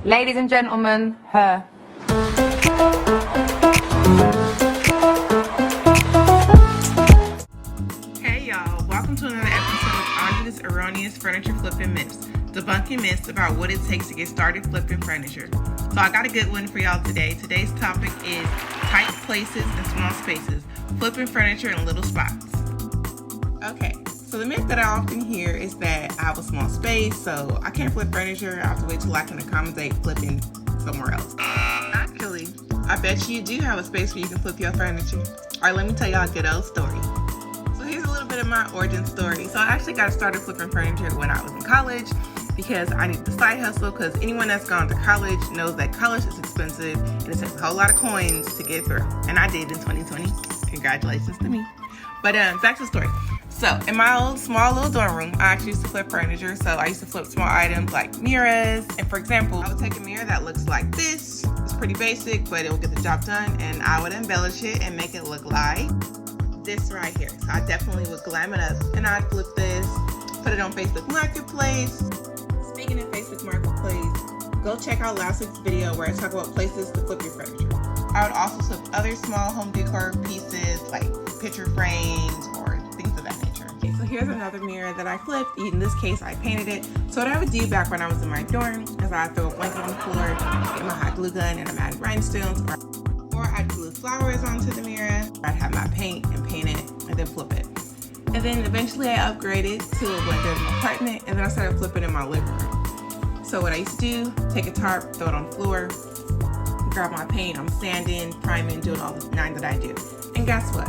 Ladies and gentlemen, her. Hey y'all, welcome to another episode of Enjoli's Erroneous Furniture Flipping Myths, debunking myths about what it takes to get started flipping furniture. So I got a good one for y'all today. Today's topic is tight places and small spaces, flipping furniture in little spots. Okay, so the myth that I often hear is that I have a small space, so I can't flip furniture. I have to wait till I can accommodate flipping somewhere else. Actually, I bet you do have a space where you can flip your furniture. Alright, let me tell y'all a good old story. So here's a little bit of my origin story. So I actually got started flipping furniture when I was in college because I needed the side hustle, because anyone that's gone to college knows that college is expensive and it takes a whole lot of coins to get through. And I did in 2020. Congratulations to me. But back to the story. So in my old small little dorm room, I actually used to flip furniture. So I used to flip small items like mirrors. And for example, I would take a mirror that looks like this. It's pretty basic, but it will get the job done. And I would embellish it and make it look like this right here. So I definitely would glam it up, and I'd flip this, put it on Facebook Marketplace. Speaking of Facebook Marketplace, go check out last week's video where I talk about places to flip your furniture. I would also flip other small home decor pieces like picture frames or things of that nature. Okay, so here's another mirror that I flipped. In this case, I painted it. So what I would do back when I was in my dorm is I'd throw a blanket on the floor, get my hot glue gun, and I'm adding rhinestones, or I'd glue flowers onto the mirror. I'd have my paint and paint it and then flip it. And then eventually I upgraded to a blender in my apartment, and then I started flipping in my living room. So what I used to do, take a tarp, throw it on the floor, grab my paint, I'm sanding, priming, doing all the nine that I do. And guess what?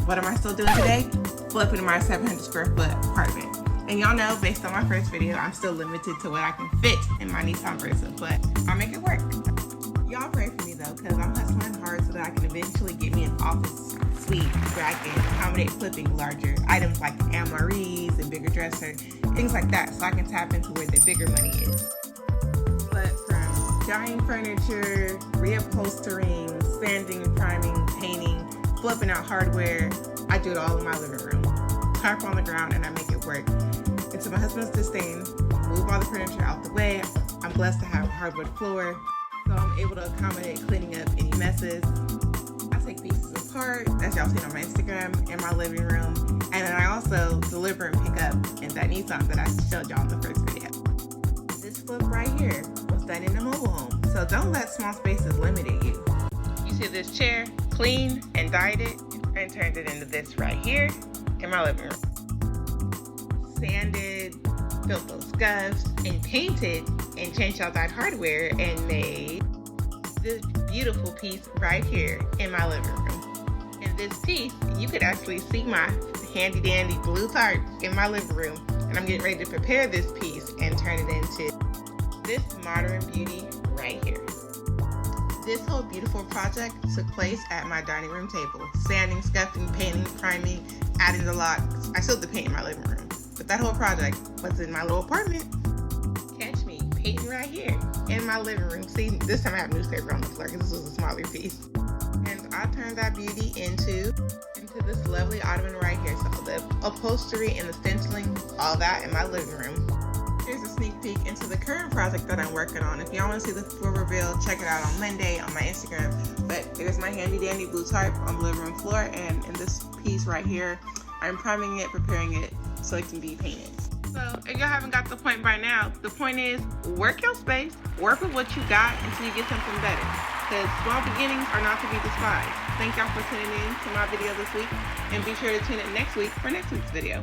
What am I still doing today? Flipping in my 700 square foot apartment. And y'all know, based on my first video, I'm still limited to what I can fit in my Nissan Versa, but I'll make it work. Y'all pray for me though, because I'm hustling hard so that I can eventually get me an office suite where I can accommodate flipping larger items like armoires and bigger dresser, things like that, so I can tap into where the bigger money is. But from dyeing furniture, reupholstering, sanding, priming, painting, flipping out hardware, I do it all in my living room. Tarp on the ground and I make it work. And to my husband's disdain, move all the furniture out the way. I'm blessed to have a hardwood floor, so I'm able to accommodate cleaning up any messes. I take pieces apart, as y'all seen on my Instagram, in my living room. And then I also deliver and pick up in that Nissan that I showed y'all in the first video. This flip right here was done in a mobile home, so don't let small spaces limit you. You see this chair, cleaned and dyed it and turned it into this right here in my living room. Sanded, filled those scuffs, and painted and changed out that hardware and made this beautiful piece right here in my living room. And this piece, you could actually see my handy dandy blue tarp in my living room, and I'm getting ready to prepare this piece and turn it into this modern beauty right here. This whole beautiful project took place at my dining room table. Sanding, scuffing, painting, priming, adding the locks. I still have the paint in my living room, but that whole project was in my little apartment. Catch me painting right here in my living room. See, this time I have newspaper on the floor because this was a smaller piece. And I turned that beauty into this lovely ottoman right here. So the upholstery and the stenciling, all that in my living room. Here's a sneak peek into the current project that I'm working on. If y'all want to see the full reveal, check it out on Monday on my Instagram. But there's my handy dandy blue tarp on the living room floor, and in this piece right here, I'm priming it, preparing it so it can be painted. So if y'all haven't got the point by now, the point is work your space, work with what you got until you get something better. Because small beginnings are not to be despised. Thank y'all for tuning in to my video this week, and be sure to tune in next week for next week's video.